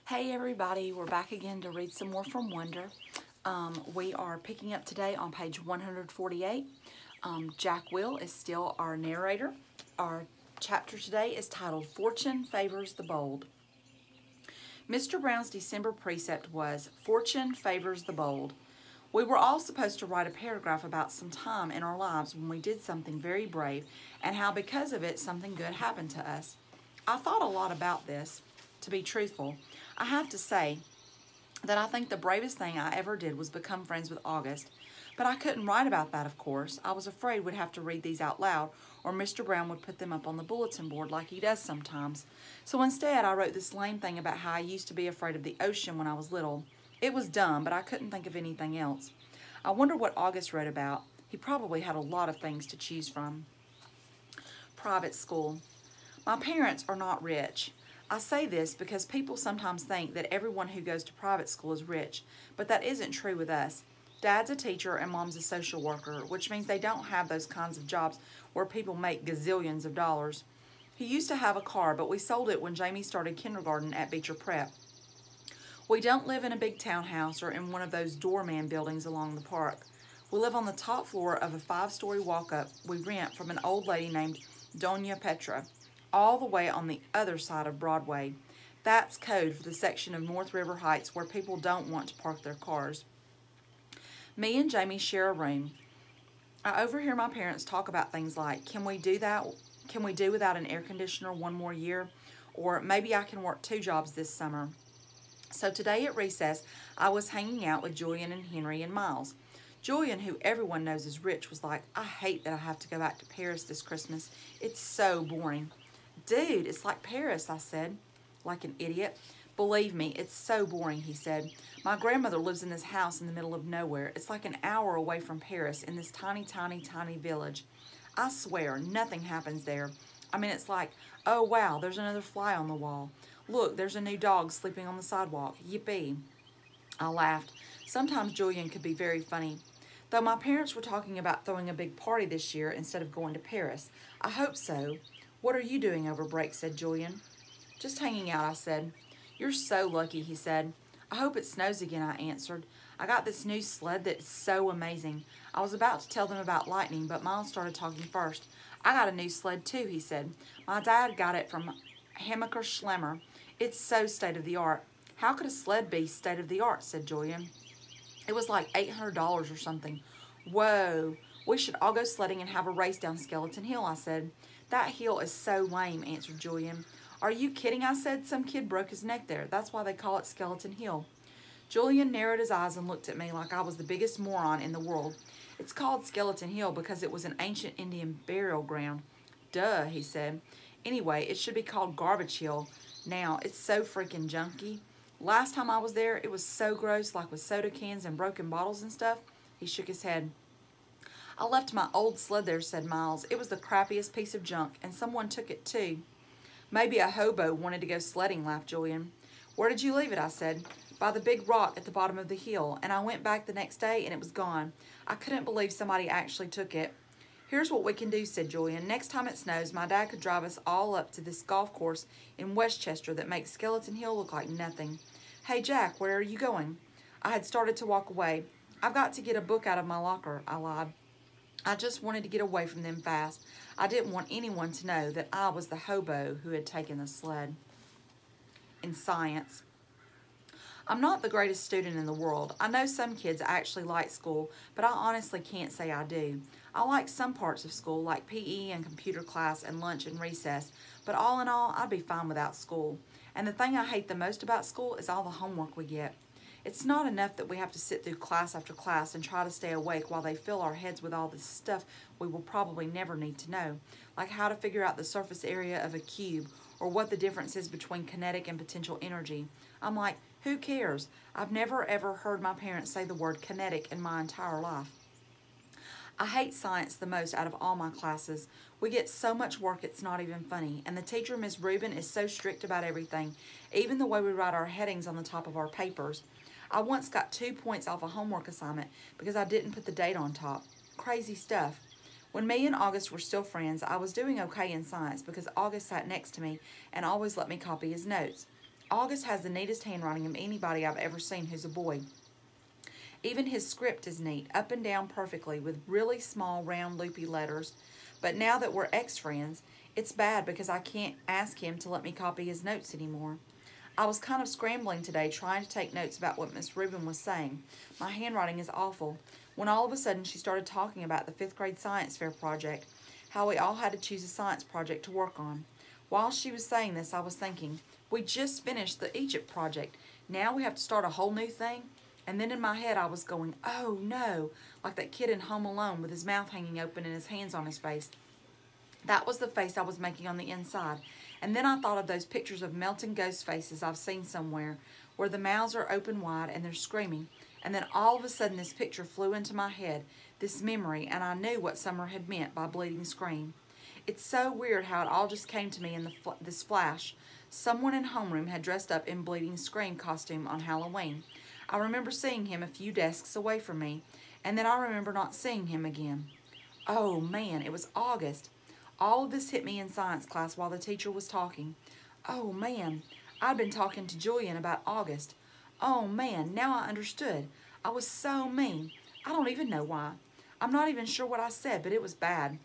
Hey everybody, we're back again to read some more from Wonder. We are picking up today on page 148. Jack Will is still our narrator. Our chapter today is titled Fortune Favors the Bold. Mr. Brown's December precept was, Fortune favors the bold. We were all supposed to write a paragraph about some time in our lives when we did something very brave and how because of it something good happened to us. I thought a lot about this. To be truthful, I have to say that I think the bravest thing I ever did was become friends with August. But I couldn't write about that, of course. I was afraid we'd have to read these out loud, or Mr. Brown would put them up on the bulletin board like he does sometimes. So instead, I wrote this lame thing about how I used to be afraid of the ocean when I was little. It was dumb, but I couldn't think of anything else. I wonder what August wrote about. He probably had a lot of things to choose from. Private school. My parents are not rich. I say this because people sometimes think that everyone who goes to private school is rich, but that isn't true with us. Dad's a teacher and Mom's a social worker, which means they don't have those kinds of jobs where people make gazillions of dollars. He used to have a car, but we sold it when Jamie started kindergarten at Beecher Prep. We don't live in a big townhouse or in one of those doorman buildings along the park. We live on the top floor of a 5-story walk-up we rent from an old lady named Doña Petra, all the way on the other side of Broadway. That's code for the section of North River Heights where people don't want to park their cars. Me and Jamie share a room. I overhear my parents talk about things like, can we do that? Can we do without an air conditioner one more year? Or maybe I can work 2 jobs this summer. So today at recess, I was hanging out with Julian and Henry and Miles. Julian, who everyone knows is rich, was like, I hate that I have to go back to Paris this Christmas. It's so boring. Dude, it's like Paris, I said, like an idiot. Believe me, it's so boring, he said. My grandmother lives in this house in the middle of nowhere. It's like an hour away from Paris in this tiny, tiny, tiny village. I swear, nothing happens there. I mean, it's like, oh wow, there's another fly on the wall. Look, there's a new dog sleeping on the sidewalk. Yippee. I laughed. Sometimes Julian could be very funny. Though my parents were talking about throwing a big party this year instead of going to Paris. I hope so. What are you doing over break, said Julian. Just hanging out, I said. You're so lucky, he said. I hope it snows again, I answered. I got this new sled that is so amazing. I was about to tell them about lightning, but Miles started talking first. I got a new sled too, he said. My dad got it from Hammacher Schlemmer. It's so state-of-the-art. How could a sled be state-of-the-art, said Julian. It was like $800 or something. Whoa, we should all go sledding and have a race down Skeleton Hill, I said. That hill is so lame, answered Julian. Are you kidding, I said. Some kid broke his neck there. That's why they call it Skeleton Hill. Julian narrowed his eyes and looked at me like I was the biggest moron in the world. It's called Skeleton Hill because it was an ancient Indian burial ground. Duh, he said. Anyway, it should be called Garbage Hill. Now, it's so freaking junky. Last time I was there, it was so gross, like with soda cans and broken bottles and stuff. He shook his head. I left my old sled there, said Miles. It was the crappiest piece of junk, and someone took it too. Maybe a hobo wanted to go sledding, laughed Julian. Where did you leave it, I said. By the big rock at the bottom of the hill, and I went back the next day and it was gone. I couldn't believe somebody actually took it. Here's what we can do, said Julian. Next time it snows, my dad could drive us all up to this golf course in Westchester that makes Skeleton Hill look like nothing. Hey, Jack, where are you going? I had started to walk away. I've got to get a book out of my locker, I lied. I just wanted to get away from them fast. I didn't want anyone to know that I was the hobo who had taken the sled. In science. I'm not the greatest student in the world. I know some kids actually like school, but I honestly can't say I do. I like some parts of school, like PE and computer class and lunch and recess, but all in all, I'd be fine without school. And the thing I hate the most about school is all the homework we get. It's not enough that we have to sit through class after class and try to stay awake while they fill our heads with all this stuff we will probably never need to know, like how to figure out the surface area of a cube or what the difference is between kinetic and potential energy. I'm like, who cares? I've never ever heard my parents say the word kinetic in my entire life. I hate science the most out of all my classes. We get so much work it's not even funny, and the teacher, Miss Rubin, is so strict about everything, even the way we write our headings on the top of our papers. I once got 2 points off a homework assignment because I didn't put the date on top. Crazy stuff. When me and August were still friends, I was doing okay in science because August sat next to me and always let me copy his notes. August has the neatest handwriting of anybody I've ever seen who's a boy. Even his script is neat, up and down perfectly, with really small, round, loopy letters. But now that we're ex-friends, it's bad because I can't ask him to let me copy his notes anymore. I was kind of scrambling today trying to take notes about what Miss Rubin was saying. My handwriting is awful. When all of a sudden she started talking about the 5th grade science fair project, how we all had to choose a science project to work on. While she was saying this, I was thinking, we just finished the Egypt project. Now we have to start a whole new thing? And then in my head I was going, oh no, like that kid in Home Alone with his mouth hanging open and his hands on his face. That was the face I was making on the inside. And then I thought of those pictures of melting ghost faces I've seen somewhere, where the mouths are open wide and they're screaming. And then all of a sudden this picture flew into my head, this memory, and I knew what Summer had meant by bleeding scream. It's so weird how it all just came to me in this flash. Someone in homeroom had dressed up in Bleeding Scream costume on Halloween. I remember seeing him a few desks away from me, and then I remember not seeing him again. Oh man, it was August. All of this hit me in science class while the teacher was talking. Oh man, I'd been talking to Julian about August. Oh man, now I understood. I was so mean. I don't even know why. I'm not even sure what I said, but it was bad.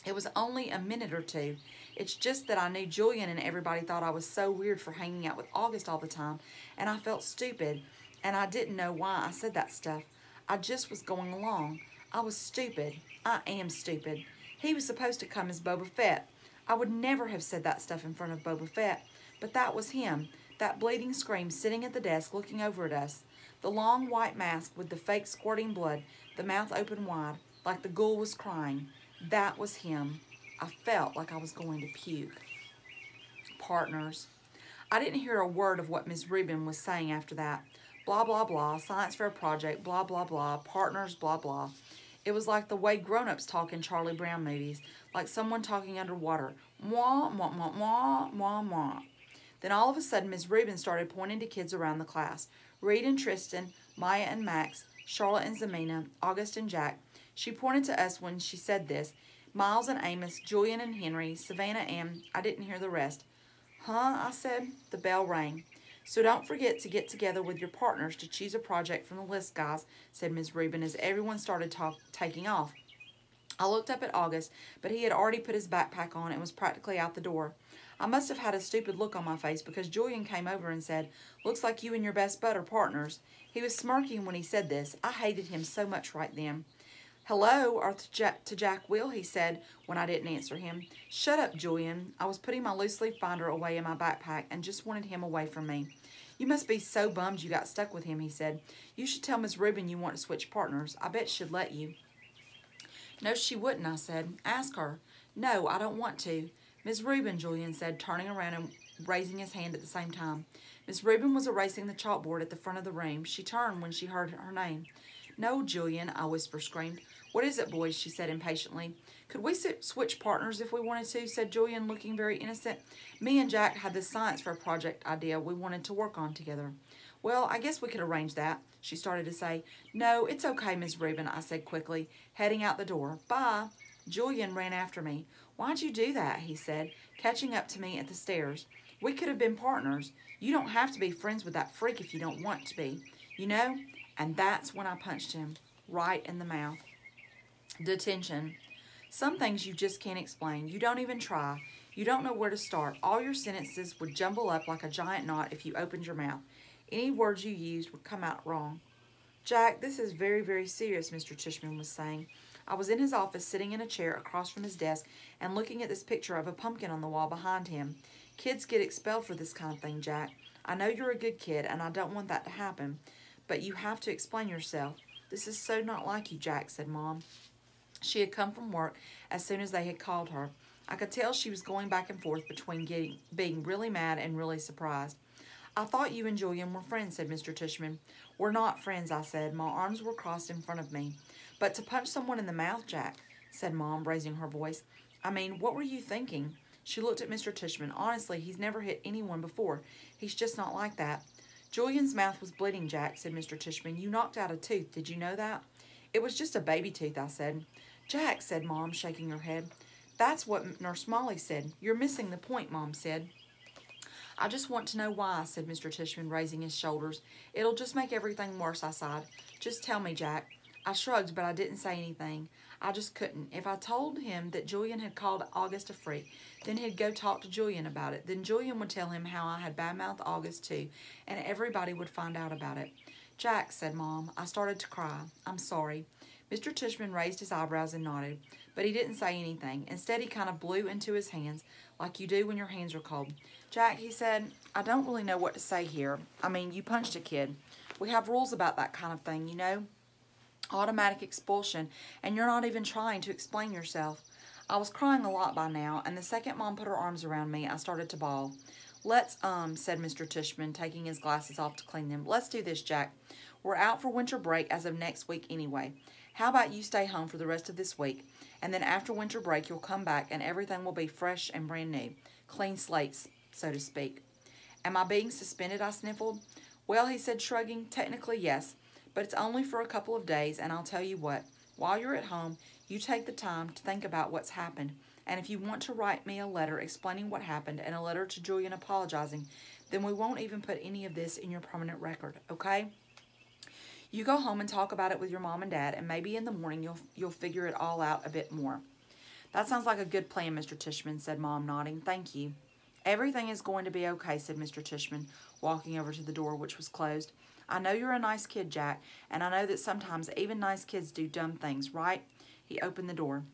It was only a minute or two. It's just that I knew Julian and everybody thought I was so weird for hanging out with August all the time, and I felt stupid, and I didn't know why I said that stuff. I just was going along. I was stupid. I am stupid. He was supposed to come as Boba Fett. I would never have said that stuff in front of Boba Fett, but that was him, that bleeding scream sitting at the desk looking over at us. The long white mask with the fake squirting blood, the mouth open wide, like the ghoul was crying. That was him. I felt like I was going to puke. Partners. I didn't hear a word of what Miss Rubin was saying after that. Blah, blah, blah, science fair project, blah, blah, blah, partners, blah, blah. It was like the way grown-ups talk in Charlie Brown movies, like someone talking underwater. Mwah, mwah, mwah, mwah, mwah, mwah. Then all of a sudden, Miss Rubin started pointing to kids around the class. Reed and Tristan, Maya and Max, Charlotte and Zamina, August and Jack. She pointed to us when she said this. Miles and Amos, Julian and Henry, Savannah and... I didn't hear the rest. Huh, I said. The bell rang. So don't forget to get together with your partners to choose a project from the list, guys, said Ms. Rubin as everyone started taking off. I looked up at August, but he had already put his backpack on and was practically out the door. I must have had a stupid look on my face because Julian came over and said, looks like you and your best bud are partners. He was smirking when he said this. I hated him so much right then. Hello, or to Jack Will, he said when I didn't answer him. Shut up, Julian. I was putting my loose leaf binder away in my backpack and just wanted him away from me. You must be so bummed you got stuck with him, he said. You should tell Miss Rubin you want to switch partners. I bet she'd let you. No, she wouldn't, I said. Ask her. No, I don't want to. Miss Rubin, Julian said, turning around and raising his hand at the same time. Miss Rubin was erasing the chalkboard at the front of the room. She turned when she heard her name. No, Julian, I screamed. What is it, boys? She said impatiently. Could we switch partners if we wanted to? Said Julian, looking very innocent. Me and Jack had this science fair project idea we wanted to work on together. Well, I guess we could arrange that, she started to say. No, it's okay, Miss Rubin, I said quickly, heading out the door. Bye. Julian ran after me. Why'd you do that? He said, catching up to me at the stairs. We could have been partners. You don't have to be friends with that freak if you don't want to be. You know? And that's when I punched him, right in the mouth. Detention. Some things you just can't explain. You don't even try. You don't know where to start. All your sentences would jumble up like a giant knot if you opened your mouth. Any words you used would come out wrong. Jack, this is very, very serious, Mr. Tishman was saying. I was in his office sitting in a chair across from his desk and looking at this picture of a pumpkin on the wall behind him. Kids get expelled for this kind of thing, Jack. I know you're a good kid, and I don't want that to happen, but you have to explain yourself. This is so not like you, Jack, said Mom. She had come from work as soon as they had called her. I could tell she was going back and forth between being really mad and really surprised. I thought you and Julian were friends, said Mr. Tishman. We're not friends, I said. My arms were crossed in front of me. But to punch someone in the mouth, Jack, said Mom, raising her voice. I mean, what were you thinking? She looked at Mr. Tishman. Honestly, he's never hit anyone before. He's just not like that. Julian's mouth was bleeding, Jack, said Mr. Tishman. You knocked out a tooth. Did you know that? It was just a baby tooth, I said. Jack, said Mom, shaking her head. That's what Nurse Molly said. You're missing the point, Mom said. I just want to know why, said Mr. Tishman, raising his shoulders. It'll just make everything worse, I sighed. Just tell me, Jack. I shrugged, but I didn't say anything. I just couldn't. If I told him that Julian had called August a freak, then he'd go talk to Julian about it. Then Julian would tell him how I had badmouthed August too, and everybody would find out about it. Jack, said Mom. I started to cry. I'm sorry. Mr. Tishman raised his eyebrows and nodded, but he didn't say anything. Instead, he kind of blew into his hands, like you do when your hands are cold. Jack, he said, I don't really know what to say here. I mean, you punched a kid. We have rules about that kind of thing, you know? Automatic expulsion, and you're not even trying to explain yourself. I was crying a lot by now, and the second Mom put her arms around me, I started to bawl. Let's, said Mr. Tishman, taking his glasses off to clean them. Let's do this, Jack. We're out for winter break as of next week anyway. How about you stay home for the rest of this week, and then after winter break, you'll come back, and everything will be fresh and brand new. Clean slates, so to speak. Am I being suspended? I sniffled. Well, he said, shrugging, technically yes, but it's only for a couple of days, and I'll tell you what. While you're at home, you take the time to think about what's happened, and if you want to write me a letter explaining what happened and a letter to Julian apologizing, then we won't even put any of this in your permanent record, okay? You go home and talk about it with your mom and dad, and maybe in the morning you'll figure it all out a bit more. That sounds like a good plan, Mr. Tishman, said Mom, nodding. Thank you. Everything is going to be okay, said Mr. Tishman, walking over to the door, which was closed. I know you're a nice kid, Jack, and I know that sometimes even nice kids do dumb things, right? He opened the door.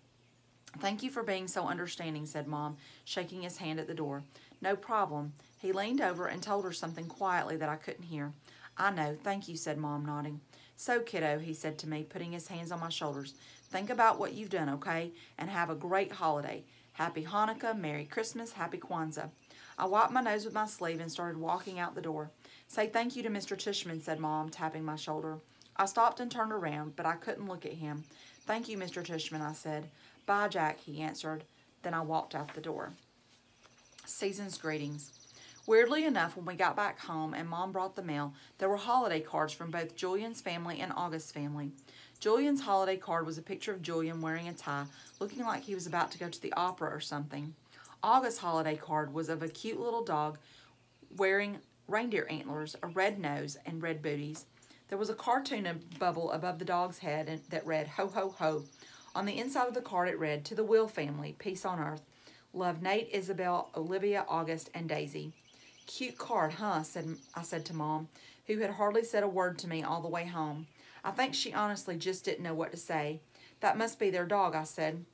Thank you for being so understanding, said Mom, shaking his hand at the door. No problem. He leaned over and told her something quietly that I couldn't hear. I know. Thank you, said Mom, nodding. So, kiddo, he said to me, putting his hands on my shoulders, think about what you've done, okay? And have a great holiday. Happy Hanukkah, Merry Christmas, Happy Kwanzaa. I wiped my nose with my sleeve and started walking out the door. Say thank you to Mr. Tishman, said Mom, tapping my shoulder. I stopped and turned around, but I couldn't look at him. Thank you, Mr. Tishman, I said. Bye, Jack, he answered. Then I walked out the door. Season's greetings. Weirdly enough, when we got back home and Mom brought the mail, there were holiday cards from both Julian's family and August's family. Julian's holiday card was a picture of Julian wearing a tie, looking like he was about to go to the opera or something. August's holiday card was of a cute little dog wearing reindeer antlers, a red nose, and red booties. There was a cartoon bubble above the dog's head that read, Ho, ho, ho. On the inside of the card it read, To the Will family, peace on earth. Love, Nate, Isabel, Olivia, August, and Daisy. Cute card, huh? I said to Mom, who had hardly said a word to me all the way home. I think she honestly just didn't know what to say. That must be their dog, I said.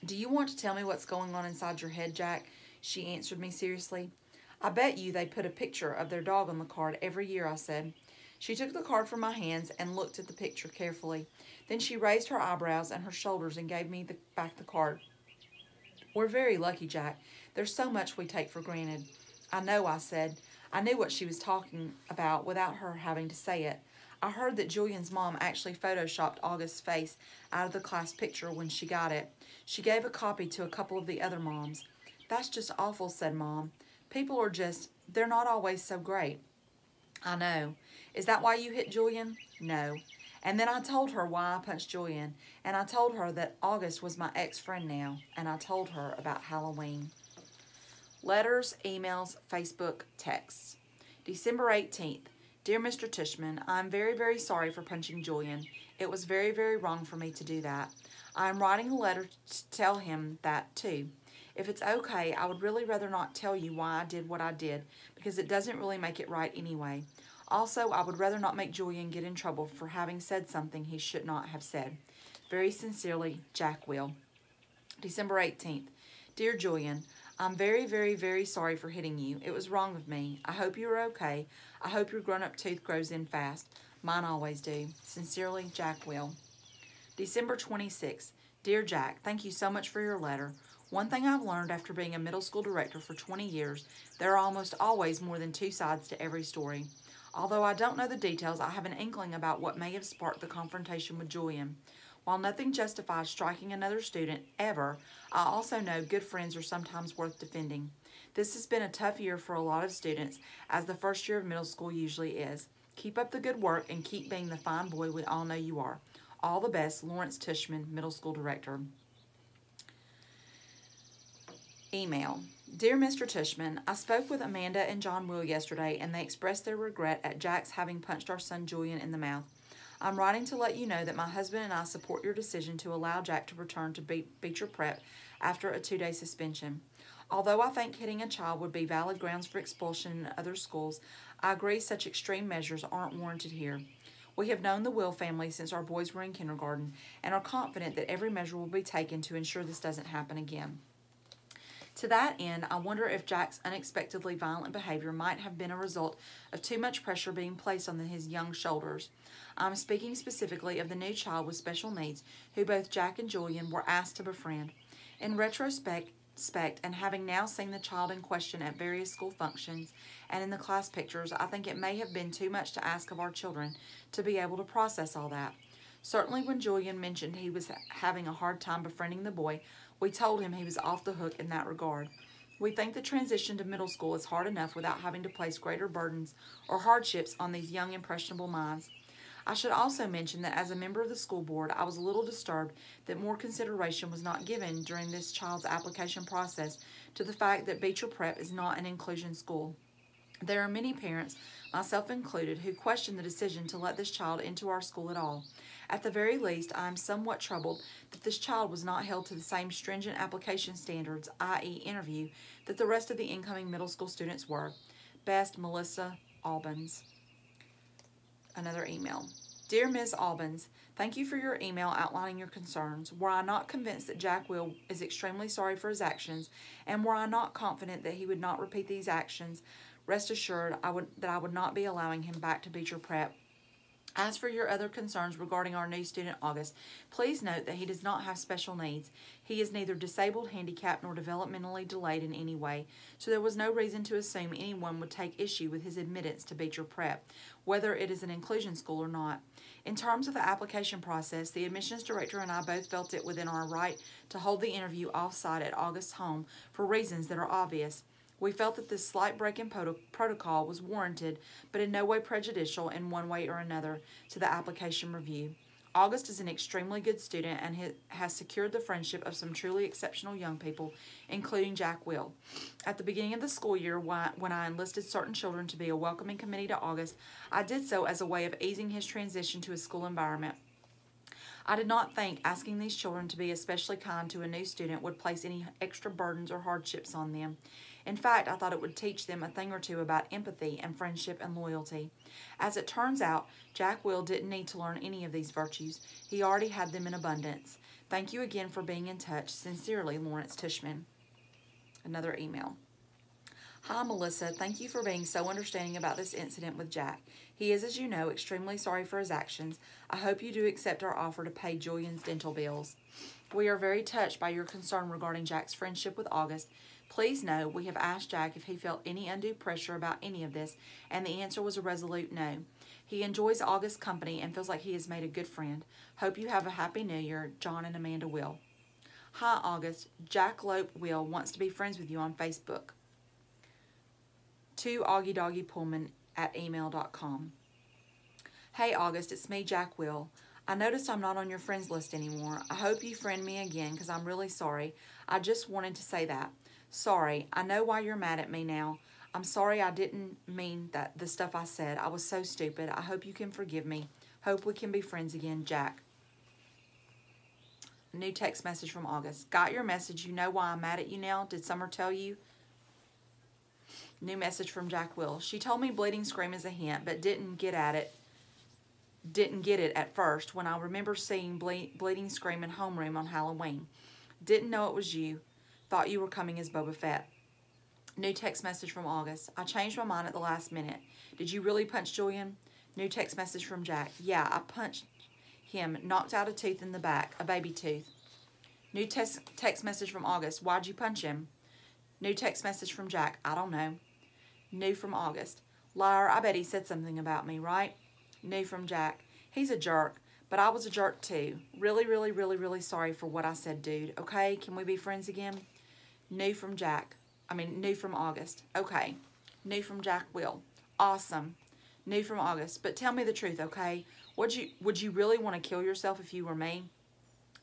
Do you want to tell me what's going on inside your head, Jack? She answered me seriously. I bet you they put a picture of their dog on the card every year, I said. She took the card from my hands and looked at the picture carefully. Then she raised her eyebrows and her shoulders and gave me back the card. We're very lucky, Jack. There's so much we take for granted. I know, I said. I knew what she was talking about without her having to say it. I heard that Julian's mom actually photoshopped August's face out of the class picture when she got it. She gave a copy to a couple of the other moms. That's just awful, said Mom. People are just, they're not always so great. I know. Is that why you hit Julian? No. And then I told her why I punched Julian, and I told her that August was my ex-friend now, and I told her about Halloween. Letters, emails, Facebook, texts. December 18th. Dear Mr. Tishman, I am very, very sorry for punching Julian. It was very, very wrong for me to do that. I am writing a letter to tell him that too. If it's okay, I would really rather not tell you why I did what I did, because it doesn't really make it right anyway. Also, I would rather not make Julian get in trouble for having said something he should not have said. Very sincerely, Jack Will. December 18th. Dear Julian, I'm very, very, very sorry for hitting you. It was wrong of me. I hope you are okay. I hope your grown-up tooth grows in fast. Mine always do. Sincerely, Jack Will. December 26th. Dear Jack, thank you so much for your letter. One thing I've learned after being a middle school director for 20 years, there are almost always more than two sides to every story. Although I don't know the details, I have an inkling about what may have sparked the confrontation with Julian. While nothing justifies striking another student, ever, I also know good friends are sometimes worth defending. This has been a tough year for a lot of students, as the first year of middle school usually is. Keep up the good work and keep being the fine boy we all know you are. All the best, Lawrence Tishman, Middle School Director. Email. Dear Mr. Tishman, I spoke with Amanda and John Will yesterday, and they expressed their regret at Jack's having punched our son Julian in the mouth. I'm writing to let you know that my husband and I support your decision to allow Jack to return to Beecher Prep after a 2-day suspension. Although I think hitting a child would be valid grounds for expulsion in other schools, I agree such extreme measures aren't warranted here. We have known the Will family since our boys were in kindergarten and are confident that every measure will be taken to ensure this doesn't happen again. To that end, I wonder if Jack's unexpectedly violent behavior might have been a result of too much pressure being placed on his young shoulders. I'm speaking specifically of the new child with special needs who both Jack and Julian were asked to befriend. In retrospect, and having now seen the child in question at various school functions and in the class pictures, I think it may have been too much to ask of our children to be able to process all that. Certainly when Julian mentioned he was having a hard time befriending the boy, we told him he was off the hook in that regard. We think the transition to middle school is hard enough without having to place greater burdens or hardships on these young, impressionable minds. I should also mention that as a member of the school board, I was a little disturbed that more consideration was not given during this child's application process to the fact that Beecher Prep is not an inclusion school. There are many parents, myself included, who question the decision to let this child into our school at all. At the very least, I am somewhat troubled that this child was not held to the same stringent application standards, i.e. interview, that the rest of the incoming middle school students were. Best, Melissa Albans. Another email. Dear Ms. Albans, thank you for your email outlining your concerns. Were I not convinced that Jack Will is extremely sorry for his actions, and were I not confident that he would not repeat these actions, rest assured that I would not be allowing him back to Beecher Prep. As for your other concerns regarding our new student August, please note that he does not have special needs. He is neither disabled, handicapped, nor developmentally delayed in any way, so there was no reason to assume anyone would take issue with his admittance to Beecher Prep, whether it is an inclusion school or not. In terms of the application process, the admissions director and I both felt it within our right to hold the interview off-site at August's home for reasons that are obvious. We felt that this slight break in protocol was warranted, but in no way prejudicial in one way or another to the application review. August is an extremely good student and has secured the friendship of some truly exceptional young people, including Jack Will. At the beginning of the school year, when I enlisted certain children to be a welcoming committee to August, I did so as a way of easing his transition to a school environment. I did not think asking these children to be especially kind to a new student would place any extra burdens or hardships on them. In fact, I thought it would teach them a thing or two about empathy and friendship and loyalty. As it turns out, Jack Will didn't need to learn any of these virtues. He already had them in abundance. Thank you again for being in touch. Sincerely, Lawrence Tishman. Another email. Hi, Melissa. Thank you for being so understanding about this incident with Jack. He is, as you know, extremely sorry for his actions. I hope you do accept our offer to pay Julian's dental bills. We are very touched by your concern regarding Jack's friendship with August. Please know we have asked Jack if he felt any undue pressure about any of this, and the answer was a resolute no. He enjoys August's company and feels like he has made a good friend. Hope you have a happy new year. John and Amanda Will. Hi, August. Jack Lope Will wants to be friends with you on Facebook. To AuggieDoggyPullman@email.com. Hey, August. It's me, Jack Will. I noticed I'm not on your friends list anymore. I hope you friend me again because I'm really sorry. I just wanted to say that. Sorry, I know why you're mad at me now. I'm sorry I didn't mean the stuff I said. I was so stupid. I hope you can forgive me. Hope we can be friends again, Jack. New text message from August. Got your message. You know why I'm mad at you now? Did Summer tell you? New message from Jack Will. She told me bleeding scream is a hint, but didn't get it at first when I remember seeing bleeding scream in homeroom on Halloween. Didn't know it was you. Thought you were coming as Boba Fett. New text message from August. I changed my mind at the last minute. Did you really punch Julian? New text message from Jack. Yeah, I punched him, knocked out a tooth in the back, a baby tooth. New text message from August. Why'd you punch him? New text message from Jack. I don't know. New from August. Liar, I bet he said something about me, right? New from Jack. He's a jerk, but I was a jerk too. Really, really, really, really sorry for what I said, dude. Okay, can we be friends again? New from August. Okay. New from Jack Will. Awesome. New from August. But tell me the truth, okay? Would you really want to kill yourself if you were me?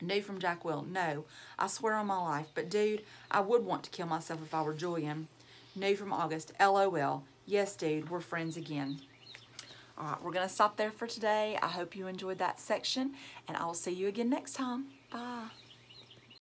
New from Jack Will. No, I swear on my life. But dude, I would want to kill myself if I were Julian. New from August. LOL. Yes, dude, we're friends again. All right, we're going to stop there for today. I hope you enjoyed that section, and I will see you again next time. Bye.